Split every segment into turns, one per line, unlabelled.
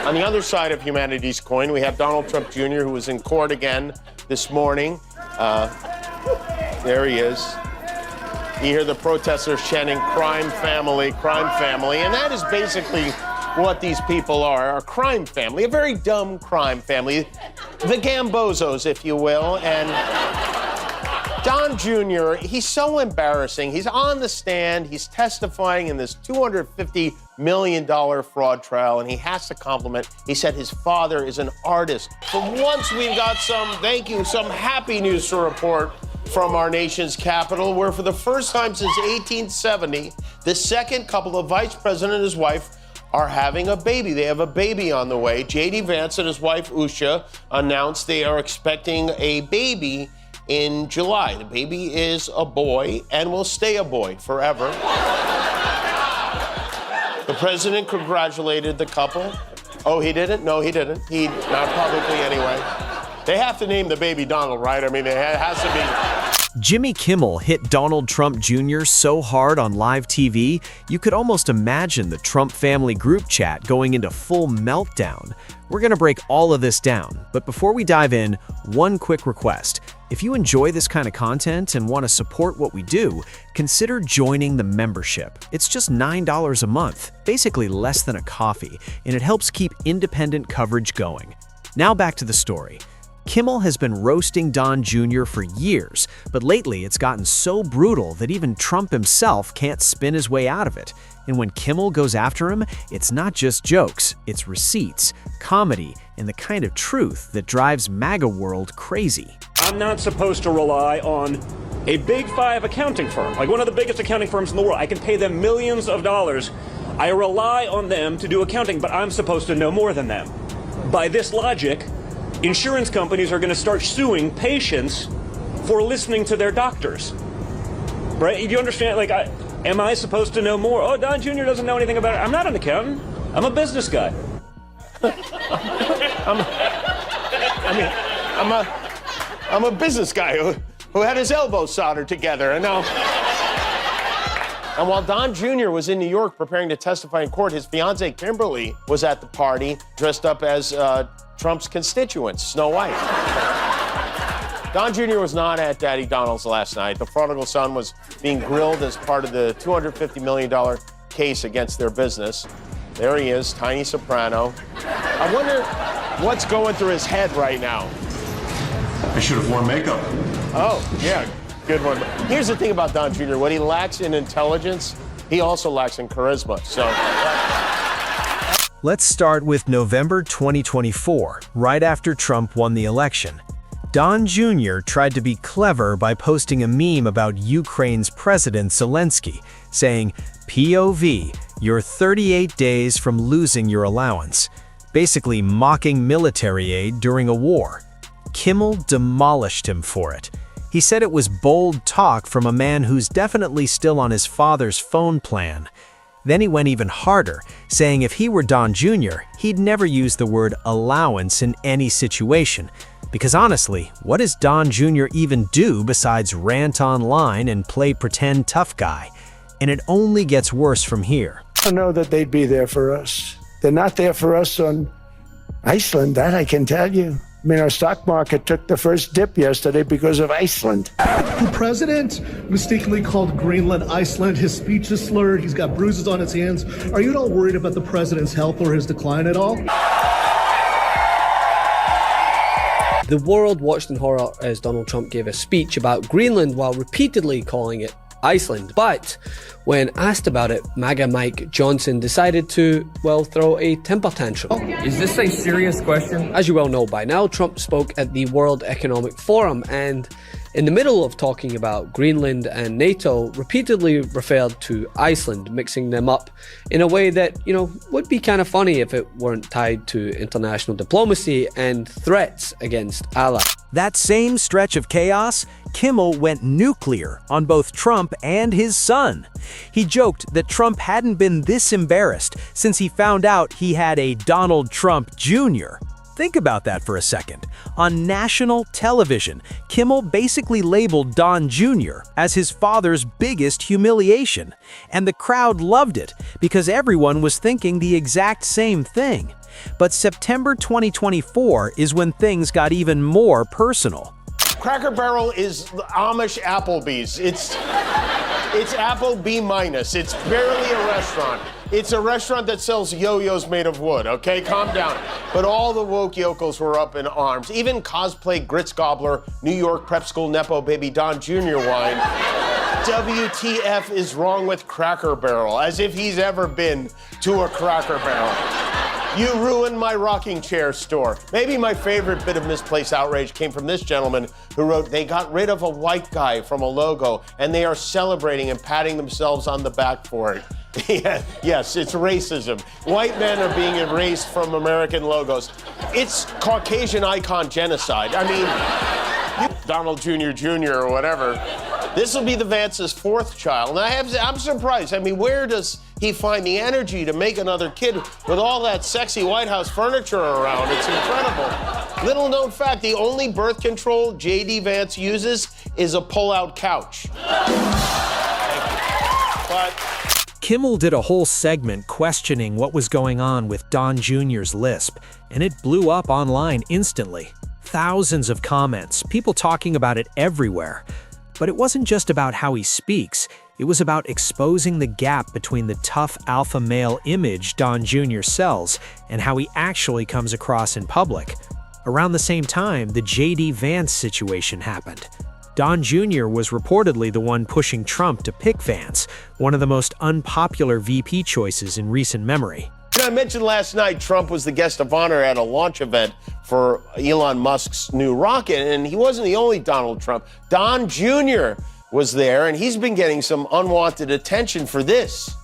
On the other side of humanity's coin, we have Donald Trump Jr., who was in court again this morning. There he is. You hear the protesters chanting, crime family, and that is basically what these people are, a crime family, a very dumb crime family, the Gambozos, if you will, and Don Jr., he's so embarrassing. He's on the stand, he's testifying in this $250 million fraud trial, and he has to compliment. He said his father is an artist. For once, we've got some happy news to report from our nation's capital, where for the first time since 1870, the second couple, of vice president and his wife, are having a baby. They have a baby on the way. J.D. Vance and his wife, Usha, announced they are expecting a baby in July. The baby is a boy and will stay a boy forever. The president congratulated the couple. Oh, he didn't? No, he didn't. Not publicly anyway. They have to name the baby Donald, right? I mean, it has to be.
Jimmy Kimmel hit Donald Trump Jr. so hard on live TV, you could almost imagine the Trump family group chat going into full meltdown. We're going to break all of this down, but before we dive in, one quick request. If you enjoy this kind of content and want to support what we do, consider joining the membership. It's just $9 a month, basically less than a coffee, and it helps keep independent coverage going. Now back to the story. Kimmel has been roasting Don Jr. for years, but lately it's gotten so brutal that even Trump himself can't spin his way out of it. And when Kimmel goes after him, it's not just jokes, it's receipts, comedy, and the kind of truth that drives MAGA world crazy.
I'm not supposed to rely on a big five accounting firm, like one of the biggest accounting firms in the world. I can pay them millions of dollars. I rely on them to do accounting, but I'm supposed to know more than them. By this logic, insurance companies are going to start suing patients for listening to their doctors. Right? Do you understand? Like, am I supposed to know more? Oh, Don Jr. doesn't know anything about it. I'm not an accountant. I'm a business guy.
I'm a business guy who had his elbows soldered together, and now. And while Don Jr. was in New York preparing to testify in court, his fiancée Kimberly was at the party dressed up as Trump's constituent, Snow White. Don Jr. was not at Daddy Donald's last night. The prodigal son was being grilled as part of the $250 million case against their business. There he is, tiny soprano. I wonder what's going through his head right now.
I should have worn makeup.
Oh, yeah, good one. Here's the thing about Don Jr. What he lacks in intelligence, he also lacks in charisma, so.
Let's start with November 2024, right after Trump won the election. Don Jr. tried to be clever by posting a meme about Ukraine's President Zelensky, saying, POV, you're 38 days from losing your allowance, basically mocking military aid during a war. Kimmel demolished him for it. He said it was bold talk from a man who's definitely still on his father's phone plan. Then he went even harder, saying if he were Don Jr., he'd never use the word allowance in any situation. Because honestly, what does Don Jr. even do besides rant online and play pretend tough guy? And it only gets worse from here.
I don't know that they'd be there for us. They're not there for us on Iceland, that I can tell you. I mean, our stock market took the first dip yesterday because of Iceland.
The president mistakenly called Greenland Iceland. His speech is slurred. He's got bruises on his hands. Are you at all worried about the president's health or his decline at all?
The world watched in horror as Donald Trump gave a speech about Greenland while repeatedly calling it Iceland. But when asked about it, MAGA Mike Johnson decided to, well, throw a temper tantrum.
Is this a serious question?
As you well know by now, Trump spoke at the World Economic Forum and in the middle of talking about Greenland and NATO, repeatedly referred to Iceland, mixing them up in a way that, would be kind of funny if it weren't tied to international diplomacy and threats against allies.
That same stretch of chaos, Kimmel went nuclear on both Trump and his son. He joked that Trump hadn't been this embarrassed since he found out he had a Donald Trump Jr. Think about that for a second. On national television, Kimmel basically labeled Don Jr. as his father's biggest humiliation, and the crowd loved it because everyone was thinking the exact same thing. But September 2024 is when things got even more personal.
Cracker Barrel is Amish Applebee's. It's Apple B-. It's barely a restaurant. It's a restaurant that sells yo-yos made of wood, okay? Calm down. But all the woke yokels were up in arms. Even cosplay grits gobbler, New York prep school Nepo baby Don Jr. whined, WTF is wrong with Cracker Barrel, as if he's ever been to a Cracker Barrel. You ruined my rocking chair store. Maybe my favorite bit of misplaced outrage came from this gentleman who wrote, they got rid of a white guy from a logo and they are celebrating and patting themselves on the back for it. Yeah, yes, it's racism. White men are being erased from American logos. It's Caucasian icon genocide. I mean, Donald Jr. or whatever. This will be the Vance's fourth child. And I'm surprised. I mean, where does he find the energy to make another kid with all that sexy White House furniture around? It's incredible. Little known fact, the only birth control J.D. Vance uses is a pull-out couch. But
Kimmel did a whole segment questioning what was going on with Don Jr.'s lisp, and it blew up online instantly. Thousands of comments, people talking about it everywhere. But it wasn't just about how he speaks, it was about exposing the gap between the tough alpha male image Don Jr. sells and how he actually comes across in public. Around the same time, the J.D. Vance situation happened. Don Jr. was reportedly the one pushing Trump to pick Vance, one of the most unpopular VP choices in recent memory.
I mentioned last night Trump was the guest of honor at a launch event for Elon Musk's new rocket, and he wasn't the only Donald Trump. Don Jr. was there, and he's been getting some unwanted attention for this.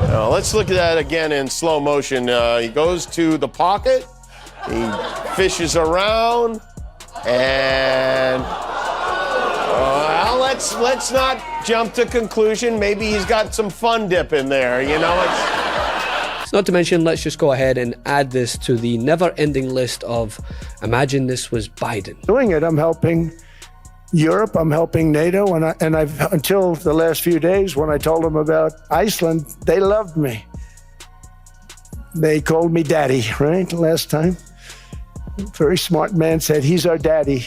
Now, let's look at that again in slow motion. He goes to the pocket, he fishes around, and let's not jump to conclusion. Maybe he's got some fun dip in there, you know?
Not to mention, let's just go ahead and add this to the never-ending list of imagine this was Biden.
Doing it, I'm helping Europe, I'm helping NATO, and I've until the last few days when I told them about Iceland, they loved me. They called me daddy, right? Last time. Very smart man said, he's our daddy.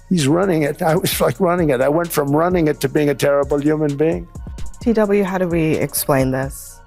He's running it. I was like running it. I went from running it to being a terrible human being.
TW, how do we explain this?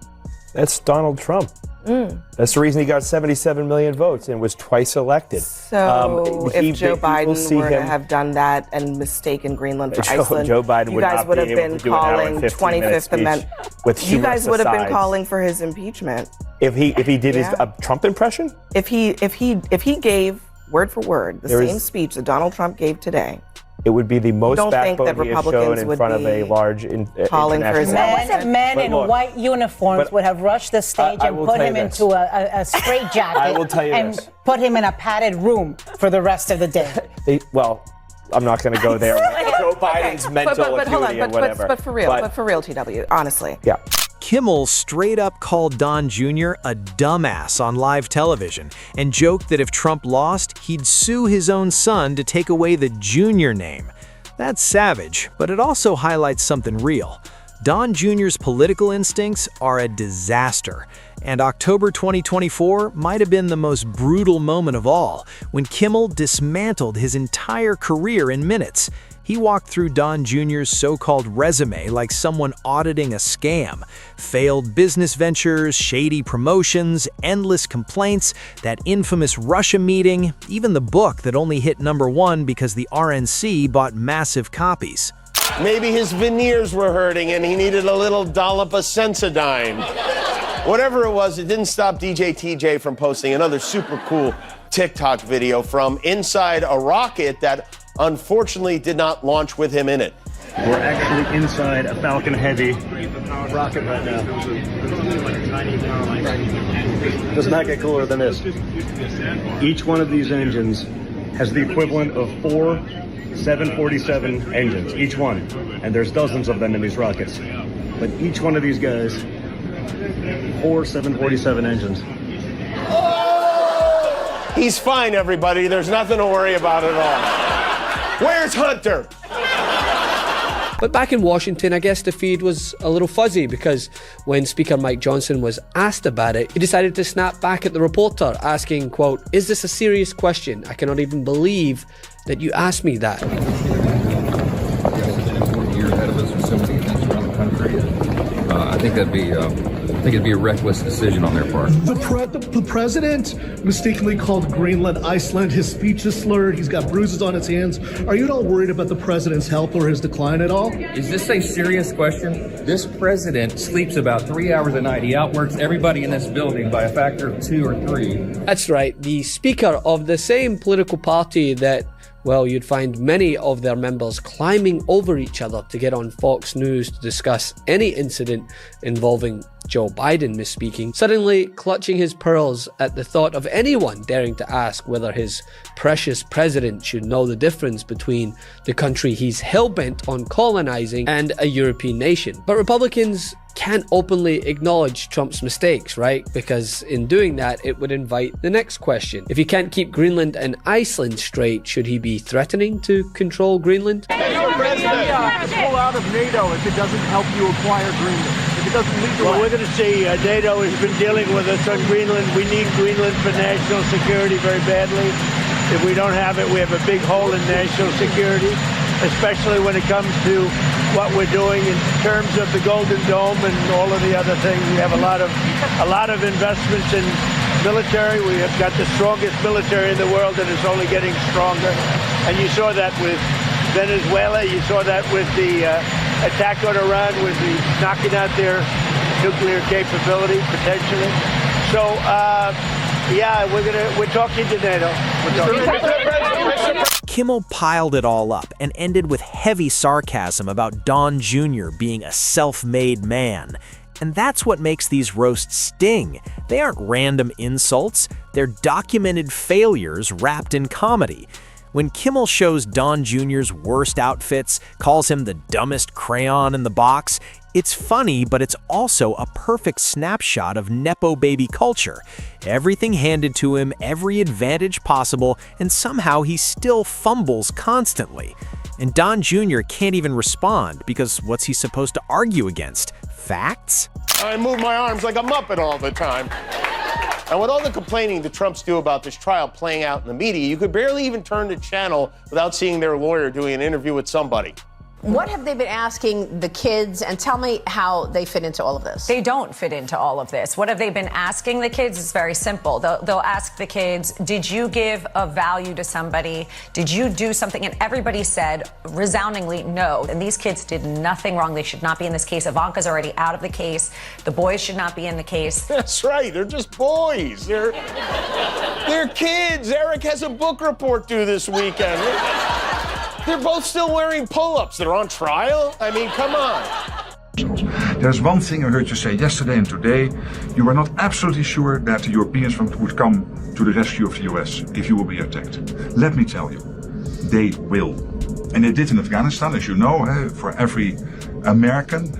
That's Donald Trump. That's the reason he got 77 million votes and was twice elected.
So if Joe Biden were to have done that and mistaken Greenland for Iceland,
Joe Biden
you
would
guys
not
would
be
have
able
been
to do an hour and
calling
15-minute
25th Amendment.
with
You guys would have been
asides.
calling for his impeachment.
If he did his Trump impression?
If he gave word for word the same speech that Donald Trump gave today,
it would be the most backbone he has shown in front of a large
calling for his
men in white uniforms would have rushed the stage and put him into a straitjacket
I will tell you
and
this.
put him in a padded room for the rest of the day.
I'm not going to go there. Joe Biden's mental acuity and whatever.
But for real, TW, honestly.
Yeah.
Kimmel straight up called Don Jr. a dumbass on live television and joked that if Trump lost, he'd sue his own son to take away the Jr. name. That's savage, but it also highlights something real. Don Jr.'s political instincts are a disaster, and October 2024 might have been the most brutal moment of all, when Kimmel dismantled his entire career in minutes. He walked through Don Jr.'s so-called resume like someone auditing a scam. Failed business ventures, shady promotions, endless complaints, that infamous Russia meeting, even the book that only hit #1 because the RNC bought massive copies.
Maybe his veneers were hurting and he needed a little dollop of Sensodyne. Whatever it was, it didn't stop DJ TJ from posting another super cool TikTok video from inside a rocket that unfortunately did not launch with him in it.
We're actually inside a Falcon Heavy rocket right now. Does not get cooler than this. Each one of these engines has the equivalent of 4 747 engines, each one. And there's dozens of them in these rockets. But each one of these guys, 4 747 engines.
He's fine, everybody. There's nothing to worry about at all. Where's Hunter?
But back in Washington, I guess the feed was a little fuzzy because when Speaker Mike Johnson was asked about it, he decided to snap back at the reporter, asking, quote, "Is this a serious question? I cannot even believe that you asked me that."
I think it'd be a reckless decision on their part.
The president mistakenly called Greenland Iceland. His speech is slurred. He's got bruises on his hands. Are you at all worried about the president's health or his decline at all?
Is this a serious question? This president sleeps about 3 hours a night. He outworks everybody in this building by a factor of 2 or 3.
That's right. The speaker of the same political party that, well, you'd find many of their members climbing over each other to get on Fox News to discuss any incident involving Joe Biden misspeaking, suddenly clutching his pearls at the thought of anyone daring to ask whether his precious president should know the difference between the country he's hell-bent on colonizing and a European nation. But Republicans can't openly acknowledge Trump's mistakes, right? Because in doing that, it would invite the next question. If he can't keep Greenland and Iceland straight, should he be threatening to control Greenland?
Mr. President, pull out of NATO if it doesn't help you acquire Greenland. If it doesn't lead to
Well, we're going to see. NATO has been dealing with us on Greenland. We need Greenland for national security very badly. If we don't have it, we have a big hole in national security, especially when it comes to what we're doing in terms of the Golden Dome and all of the other things. We have a lot of investments in military. We have got the strongest military in the world, and it's only getting stronger. And you saw that with Venezuela. You saw that with the attack on Iran, with the knocking out their nuclear capability potentially. So, yeah, we're talking to NATO.
Kimmel piled it all up and ended with heavy sarcasm about Don Jr. being a self-made man. And that's what makes these roasts sting. They aren't random insults, they're documented failures wrapped in comedy. When Kimmel shows Don Jr.'s worst outfits, calls him the dumbest crayon in the box, it's funny, but it's also a perfect snapshot of Nepo baby culture. Everything handed to him, every advantage possible, and somehow he still fumbles constantly. And Don Jr. can't even respond, because what's he supposed to argue against? Facts?
I move my arms like a Muppet all the time. And with all the complaining the Trumps do about this trial playing out in the media, you could barely even turn the channel without seeing their lawyer doing an interview with somebody.
What have they been asking the kids? And tell me how they fit into all of this.
They don't fit into all of this. What have they been asking the kids? It's very simple. They'll ask the kids, did you give a value to somebody? Did you do something? And everybody said resoundingly no. And these kids did nothing wrong. They should not be in this case. Ivanka's already out of the case. The boys should not be in the case.
That's right. They're just boys. They're kids. Eric has a book report due this weekend. They're both still wearing pull-ups. They're on trial? I mean, come on.
There's one thing I heard you say yesterday and today. You were not absolutely sure that the Europeans would come to the rescue of the US if you will be attacked. Let me tell you, they will. And they did in Afghanistan, as you know, for every American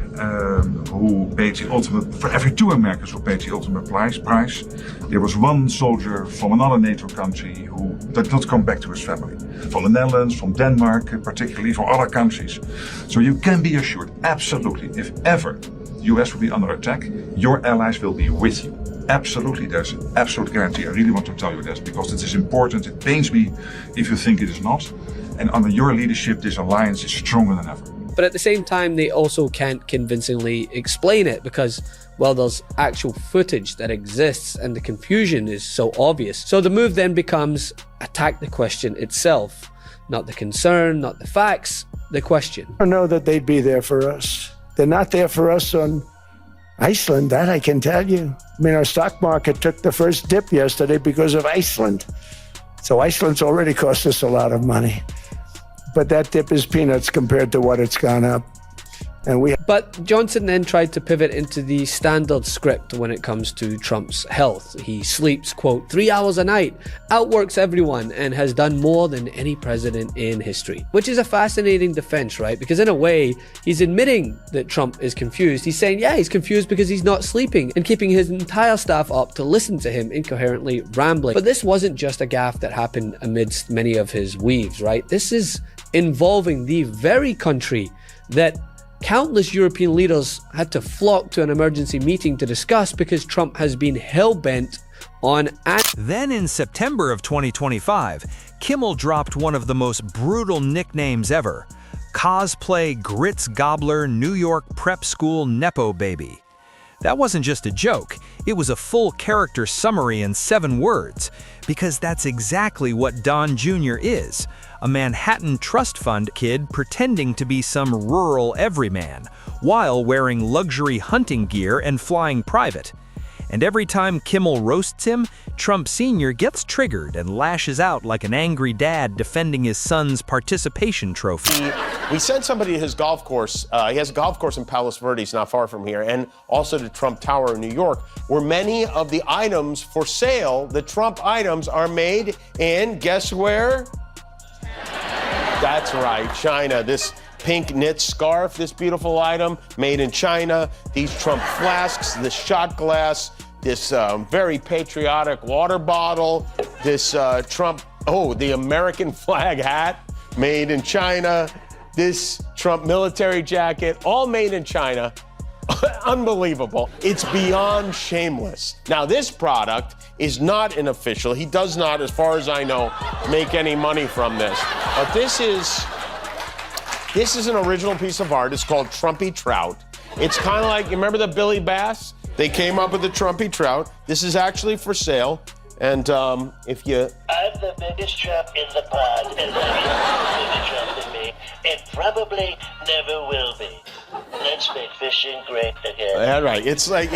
who paid the ultimate, for every 2 Americans who paid the ultimate price, there was 1 soldier from another NATO country who did not come back to his family. From the Netherlands, from Denmark, particularly, from other countries. So you can be assured, absolutely, if ever the US will be under attack, your allies will be with you. Absolutely, there's an absolute guarantee. I really want to tell you this because it is important. It pains me if you think it is not. And under your leadership, this alliance is stronger than ever.
But at the same time, they also can't convincingly explain it because, well, there's actual footage that exists and the confusion is so obvious. So the move then becomes attack the question itself. Not the concern, not the facts, the question.
I don't know that they'd be there for us. They're not there for us on Iceland, that I can tell you. I mean, our stock market took the first dip yesterday because of Iceland. So Iceland's already cost us a lot of money. But that dip is peanuts compared to what it's gone up.
But Johnson then tried to pivot into the standard script when it comes to Trump's health. He sleeps, quote, 3 hours a night, outworks everyone, and has done more than any president in history. Which is a fascinating defense, right? Because in a way, he's admitting that Trump is confused. He's saying, yeah, he's confused because he's not sleeping and keeping his entire staff up to listen to him incoherently rambling. But this wasn't just a gaffe that happened amidst many of his weaves, right? This is involving the very country that countless European leaders had to flock to an emergency meeting to discuss because Trump has been hell-bent on...
Then in September of 2025, Kimmel dropped one of the most brutal nicknames ever: cosplay grits gobbler New York prep school Nepo baby. That wasn't just a joke, it was a full character summary in 7 words, because that's exactly what Don Jr. is, a Manhattan trust fund kid pretending to be some rural everyman, while wearing luxury hunting gear and flying private. And every time Kimmel roasts him, Trump Sr. gets triggered and lashes out like an angry dad defending his son's participation trophy.
We sent somebody to his golf course. He has a golf course in Palos Verdes, not far from here, and also to Trump Tower in New York, where many of the items for sale, the Trump items, are made in, guess where? That's right, China. This pink knit scarf, this beautiful item, made in China. These Trump flasks, this shot glass, this very patriotic water bottle, this the American flag hat, made in China, this Trump military jacket, all made in China. Unbelievable. It's beyond shameless. Now, this product is not an official. He does not, as far as I know, make any money from this. But this is an original piece of art. It's called Trumpy Trout. It's kind of like, you remember the Billy Bass? They came up with the Trumpy Trout. This is actually for sale. And if you...
I'm the biggest trump in the pod, and there's no bigger trump than me, and probably never will be. Let's make fishing great again.
Yeah, right. It's like,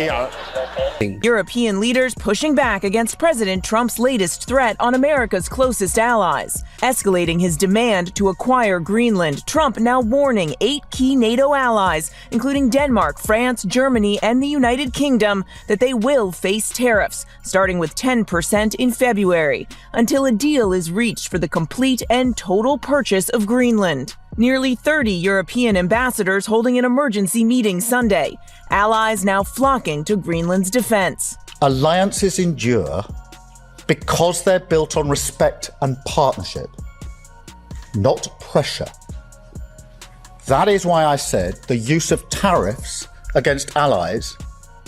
European leaders pushing back against President Trump's latest threat on America's closest allies, escalating his demand to acquire Greenland. Trump now warning 8 key NATO allies, including Denmark, France, Germany, and the United Kingdom, that they will face tariffs, starting with 10% in February, until a deal is reached for the complete and total purchase of Greenland. Nearly 30 European ambassadors holding an emergency meeting Sunday, allies now flocking to Greenland's defense.
Alliances endure because they're built on respect and partnership, not pressure. That is why I said the use of tariffs against allies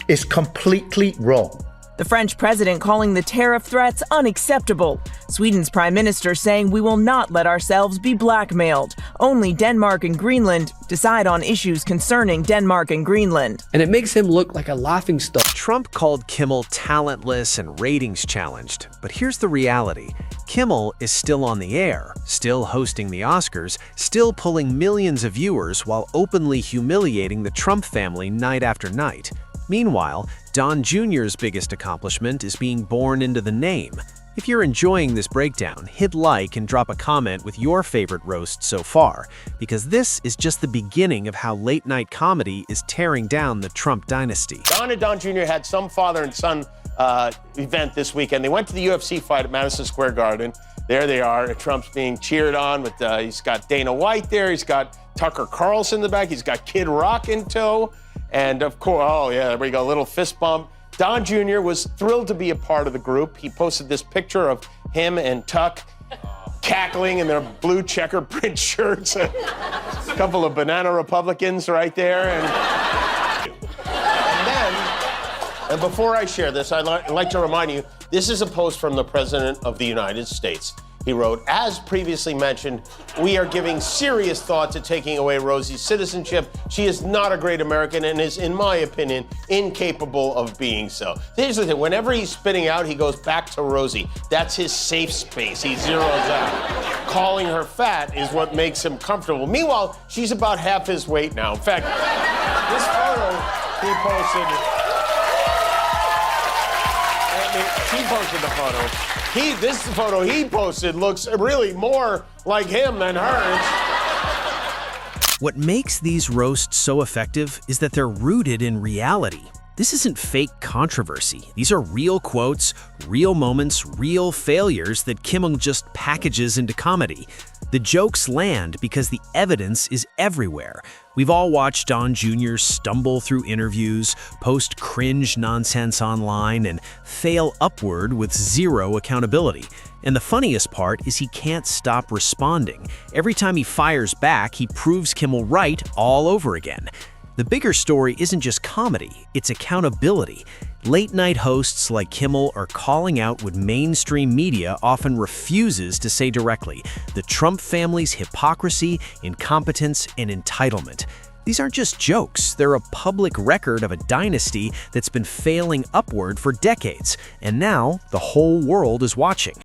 is completely wrong.
The French president calling the tariff threats unacceptable. Sweden's prime minister saying we will not let ourselves be blackmailed. Only Denmark and Greenland decide on issues concerning Denmark and Greenland.
And it makes him look like a laughingstock.
Trump called Kimmel talentless and ratings challenged. But here's the reality. Kimmel is still on the air, still hosting the Oscars, still pulling millions of viewers while openly humiliating the Trump family night after night. Meanwhile, Don Jr.'s biggest accomplishment is being born into the name. If you're enjoying this breakdown, hit like and drop a comment with your favorite roast so far, because this is just the beginning of how late-night comedy is tearing down the Trump dynasty.
Don and Don Jr. had some father and son event this weekend. They went to the UFC fight at Madison Square Garden. There they are. Trump's being cheered on with, he's got Dana White there. He's got Tucker Carlson in the back. He's got Kid Rock in tow. And of course, oh yeah, there we go, little fist bump. Don Jr. was thrilled to be a part of the group. He posted this picture of him and Tuck cackling in their blue checker print shirts. A couple of banana Republicans right there. And before I share this, I'd like to remind you, this is a post from the President of the United States. He wrote, as previously mentioned, we are giving serious thought to taking away Rosie's citizenship. She is not a great American and is, in my opinion, incapable of being so. Here's the thing, whenever he's spitting out, he goes back to Rosie. That's his safe space. He zeroes out. Calling her fat is what makes him comfortable. Meanwhile, she's about half his weight now. In fact, this photo he posted, he posted the photo. This photo he posted looks really more like him than her.
What makes these roasts so effective is that they're rooted in reality. This isn't fake controversy. These are real quotes, real moments, real failures that Kimmel just packages into comedy. The jokes land because the evidence is everywhere. We've all watched Don Jr. stumble through interviews, post cringe nonsense online, and fail upward with zero accountability. And the funniest part is he can't stop responding. Every time he fires back, he proves Kimmel right all over again. The bigger story isn't just comedy, it's accountability. Late-night hosts like Kimmel are calling out what mainstream media often refuses to say directly: the Trump family's hypocrisy, incompetence, and entitlement. These aren't just jokes, they're a public record of a dynasty that's been failing upward for decades, and now the whole world is watching.